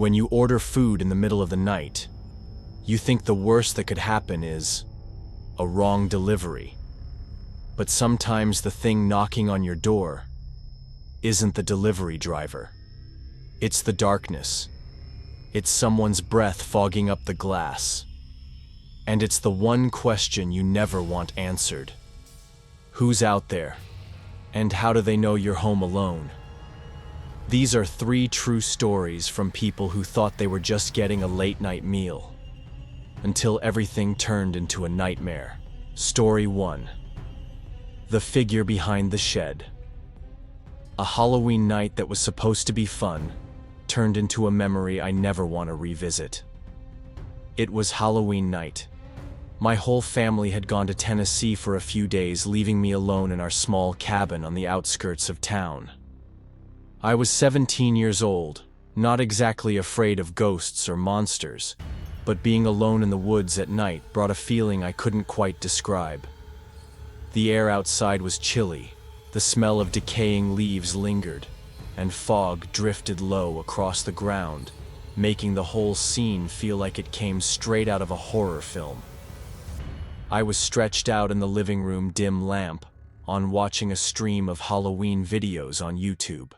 When you order food in the middle of the night, you think the worst that could happen is a wrong delivery. But sometimes the thing knocking on your door isn't the delivery driver. It's the darkness. It's someone's breath fogging up the glass. And it's the one question you never want answered. Who's out there? And how do they know you're home alone? These are 3 true stories from people who thought they were just getting a late-night meal, until everything turned into a nightmare. Story 1. The figure behind the shed. A Halloween night that was supposed to be fun turned into a memory I never want to revisit. It was Halloween night. My whole family had gone to Tennessee for a few days, leaving me alone in our small cabin on the outskirts of town. I was 17 years old, not exactly afraid of ghosts or monsters, but being alone in the woods at night brought a feeling I couldn't quite describe. The air outside was chilly, the smell of decaying leaves lingered, and fog drifted low across the ground, making the whole scene feel like it came straight out of a horror film. I was stretched out in the living room dim lamp, on watching a stream of Halloween videos on YouTube.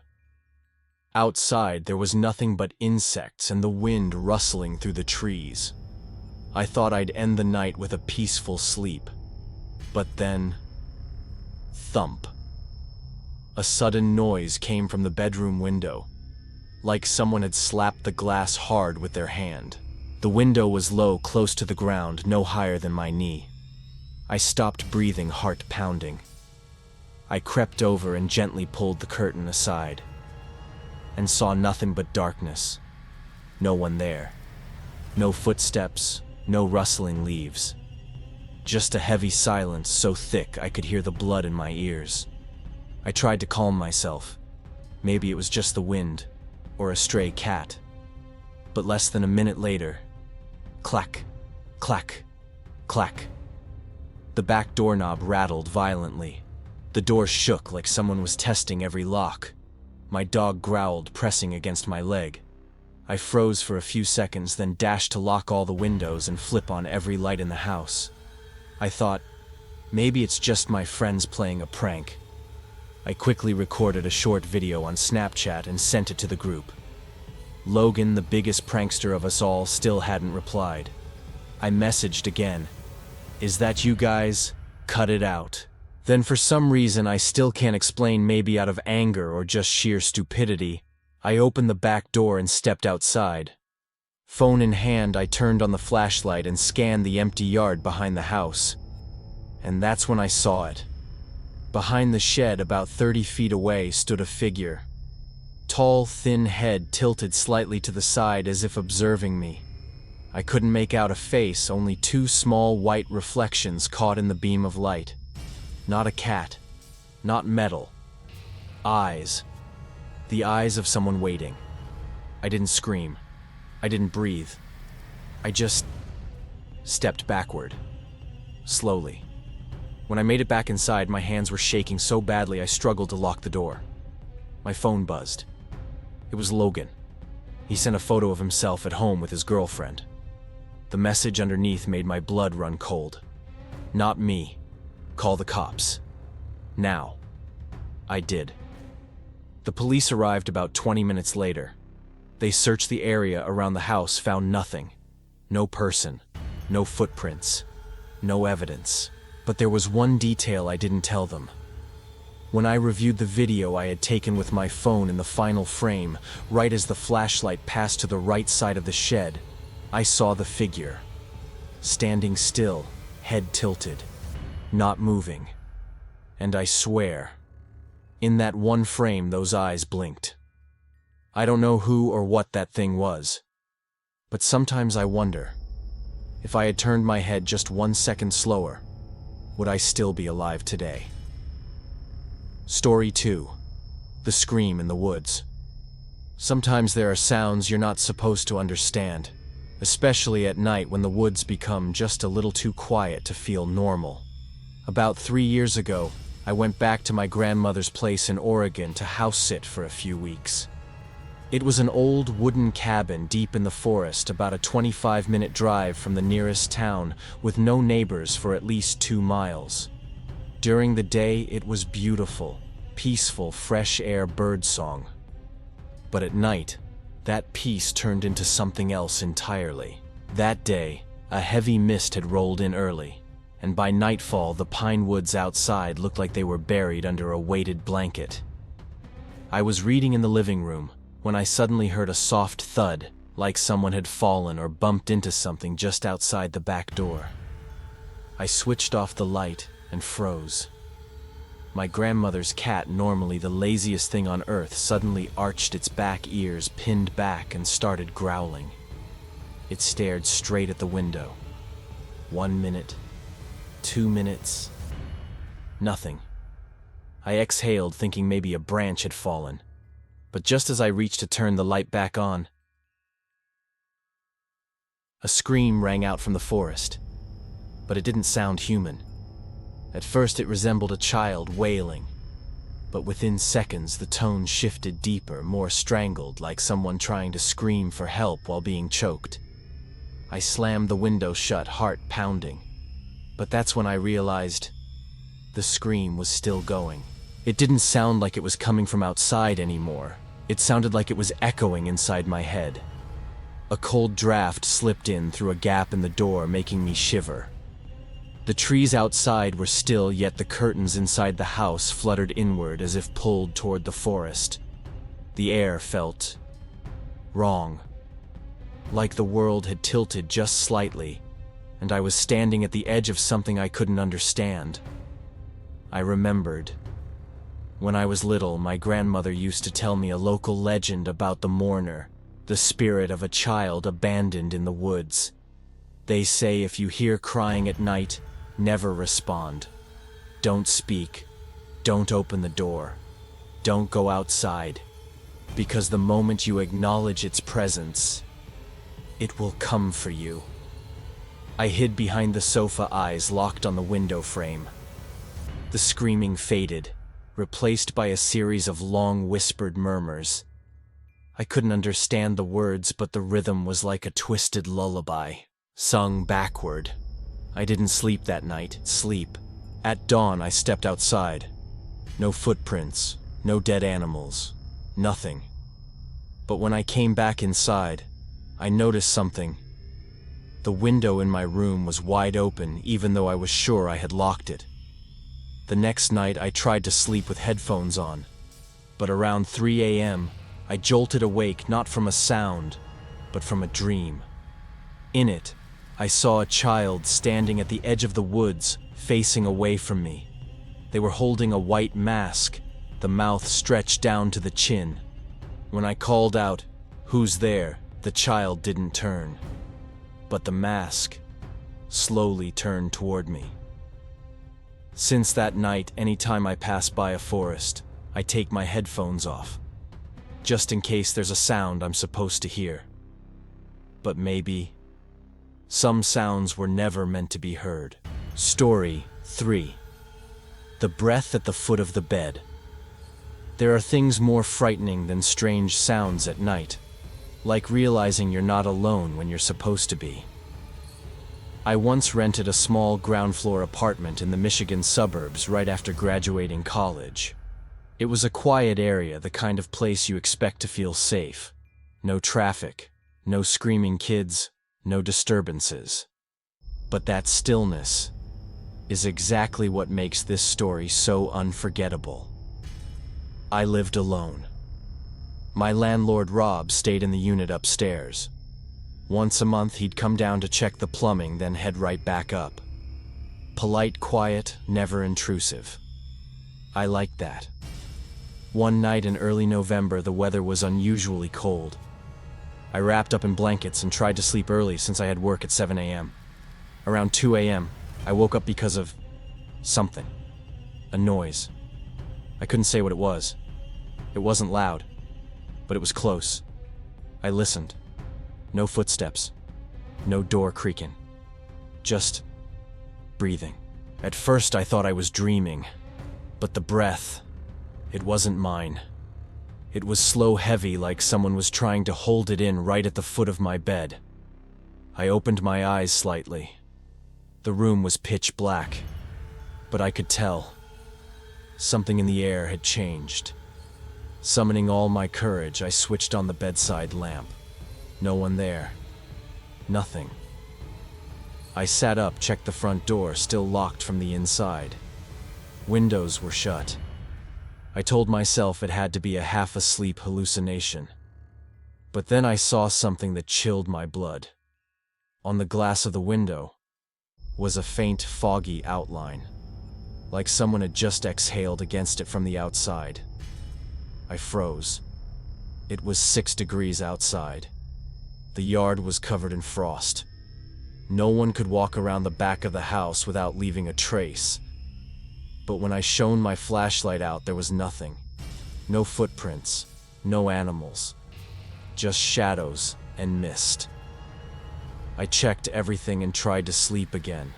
Outside, there was nothing but insects and the wind rustling through the trees. I thought I'd end the night with a peaceful sleep. But then, thump. A sudden noise came from the bedroom window, like someone had slapped the glass hard with their hand. The window was low, close to the ground, no higher than my knee. I stopped breathing, heart pounding. I crept over and gently pulled the curtain aside, and saw nothing but darkness. No one there. No footsteps, no rustling leaves. Just a heavy silence so thick I could hear the blood in my ears. I tried to calm myself. Maybe it was just the wind, or a stray cat. But less than a minute later, clack, clack, clack. The back doorknob rattled violently. The door shook like someone was testing every lock. My dog growled, pressing against my leg. I froze for a few seconds, then dashed to lock all the windows and flip on every light in the house. I thought, maybe it's just my friends playing a prank. I quickly recorded a short video on Snapchat and sent it to the group. Logan, the biggest prankster of us all, still hadn't replied. I messaged again. "Is that you guys? Cut it out." Then for some reason I still can't explain, maybe out of anger or just sheer stupidity, I opened the back door and stepped outside. Phone in hand, I turned on the flashlight and scanned the empty yard behind the house. And that's when I saw it. Behind the shed, about 30 feet away, stood a figure. Tall, thin head tilted slightly to the side as if observing me. I couldn't make out a face, only 2 small white reflections caught in the beam of light. Not a cat. Not metal. Eyes. The eyes of someone waiting. I didn't scream. I didn't breathe. I just stepped backward. Slowly. When I made it back inside, my hands were shaking so badly I struggled to lock the door. My phone buzzed. It was Logan. He sent a photo of himself at home with his girlfriend. The message underneath made my blood run cold. "Not me. Call the cops. Now." I did. The police arrived about 20 minutes later. They searched the area around the house, found nothing. No person, no footprints, no evidence. But there was one detail I didn't tell them. When I reviewed the video I had taken with my phone in the final frame, right as the flashlight passed to the right side of the shed, I saw the figure. Standing still, head tilted, not moving. And I swear, in that one frame those eyes blinked. I don't know who or what that thing was, but sometimes I wonder, if I had turned my head just 1 second slower, would I still be alive today? Story 2. The scream in the woods. Sometimes there are sounds you're not supposed to understand, especially at night when the woods become just a little too quiet to feel normal. About 3 years ago, I went back to my grandmother's place in Oregon to house sit for a few weeks. It was an old wooden cabin deep in the forest, about a 25-minute drive from the nearest town, with no neighbors for at least 2 miles. During the day, it was beautiful, peaceful, fresh air birdsong. But at night, that peace turned into something else entirely. That day, a heavy mist had rolled in early, and by nightfall the pine woods outside looked like they were buried under a weighted blanket. I was reading in the living room when I suddenly heard a soft thud, like someone had fallen or bumped into something just outside the back door. I switched off the light and froze. My grandmother's cat, normally the laziest thing on earth, suddenly arched its back ears, pinned back, and started growling. It stared straight at the window. 1 minute, 2 minutes, nothing. I exhaled, thinking maybe a branch had fallen. But just as I reached to turn the light back on, a scream rang out from the forest. But it didn't sound human. At first it resembled a child wailing. But within seconds the tone shifted deeper, more strangled, like someone trying to scream for help while being choked. I slammed the window shut, heart pounding. But that's when I realized the scream was still going. It didn't sound like it was coming from outside anymore. It sounded like it was echoing inside my head. A cold draft slipped in through a gap in the door, making me shiver. The trees outside were still, yet the curtains inside the house fluttered inward as if pulled toward the forest. The air felt wrong. Like the world had tilted just slightly, and I was standing at the edge of something I couldn't understand. I remembered. When I was little, my grandmother used to tell me a local legend about the mourner, the spirit of a child abandoned in the woods. They say if you hear crying at night, never respond. Don't speak. Don't open the door. Don't go outside. Because the moment you acknowledge its presence, it will come for you. I hid behind the sofa, eyes locked on the window frame. The screaming faded, replaced by a series of long whispered murmurs. I couldn't understand the words, but the rhythm was like a twisted lullaby, sung backward. I didn't sleep that night. At dawn, I stepped outside. No footprints, no dead animals, nothing. But when I came back inside, I noticed something. The window in my room was wide open, even though I was sure I had locked it. The next night, I tried to sleep with headphones on, but around 3 a.m., I jolted awake not from a sound, but from a dream. In it, I saw a child standing at the edge of the woods, facing away from me. They were holding a white mask, the mouth stretched down to the chin. When I called out, "Who's there?" the child didn't turn, but the mask slowly turned toward me. Since that night, anytime I pass by a forest, I take my headphones off, just in case there's a sound I'm supposed to hear. But maybe some sounds were never meant to be heard. Story 3. The breath at the foot of the bed. There are things more frightening than strange sounds at night, like realizing you're not alone when you're supposed to be. I once rented a small ground-floor apartment in the Michigan suburbs right after graduating college. It was a quiet area, the kind of place you expect to feel safe. No traffic, no screaming kids, no disturbances. But that stillness is exactly what makes this story so unforgettable. I lived alone. My landlord, Rob, stayed in the unit upstairs. Once a month, he'd come down to check the plumbing, then head right back up. Polite, quiet, never intrusive. I liked that. One night in early November, the weather was unusually cold. I wrapped up in blankets and tried to sleep early since I had work at 7 a.m. Around 2 a.m., I woke up because of something. A noise. I couldn't say what it was. It wasn't loud, but it was close. I listened. No footsteps. No door creaking. Just breathing. At first I thought I was dreaming, but the breath, it wasn't mine. It was slow, heavy, like someone was trying to hold it in right at the foot of my bed. I opened my eyes slightly. The room was pitch black, but I could tell. Something in the air had changed. Summoning all my courage, I switched on the bedside lamp. No one there. Nothing. I sat up, checked the front door, still locked from the inside. Windows were shut. I told myself it had to be a half-asleep hallucination. But then I saw something that chilled my blood. On the glass of the window was a faint, foggy outline, like someone had just exhaled against it from the outside. I froze. It was 6 degrees outside. The yard was covered in frost. No one could walk around the back of the house without leaving a trace. But when I shone my flashlight out, there was nothing. No footprints, no animals, just shadows and mist. I checked everything and tried to sleep again,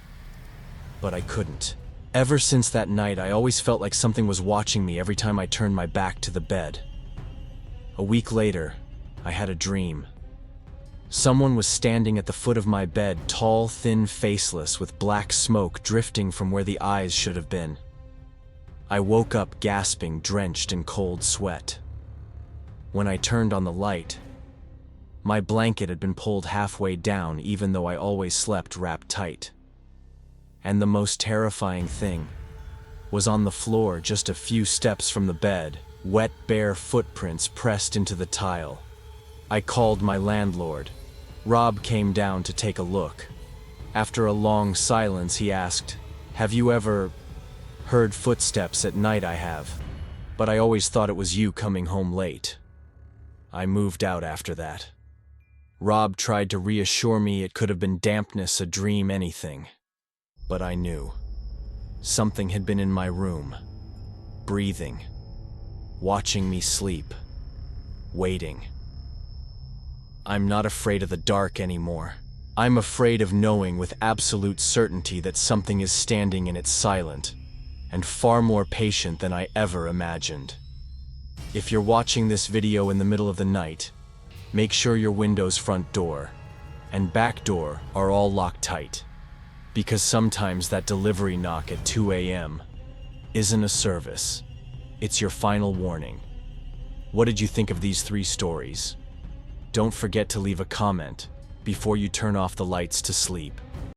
but I couldn't. Ever since that night, I always felt like something was watching me every time I turned my back to the bed. A week later, I had a dream. Someone was standing at the foot of my bed, tall, thin, faceless, with black smoke drifting from where the eyes should have been. I woke up gasping, drenched in cold sweat. When I turned on the light, my blanket had been pulled halfway down, even though I always slept wrapped tight. And the most terrifying thing was on the floor just a few steps from the bed, wet, bare footprints pressed into the tile. I called my landlord. Rob came down to take a look. After a long silence, he asked, "Have you ever heard footsteps at night?" "I have, but I always thought it was you coming home late." I moved out after that. Rob tried to reassure me it could have been dampness, a dream, anything. But I knew. Something had been in my room, breathing, watching me sleep, waiting. I'm not afraid of the dark anymore. I'm afraid of knowing with absolute certainty that something is standing and it's silent, and far more patient than I ever imagined. If you're watching this video in the middle of the night, make sure your window's front door and back door are all locked tight, because sometimes that delivery knock at 2 a.m. isn't a service. It's your final warning. What did you think of these 3 stories? Don't forget to leave a comment before you turn off the lights to sleep.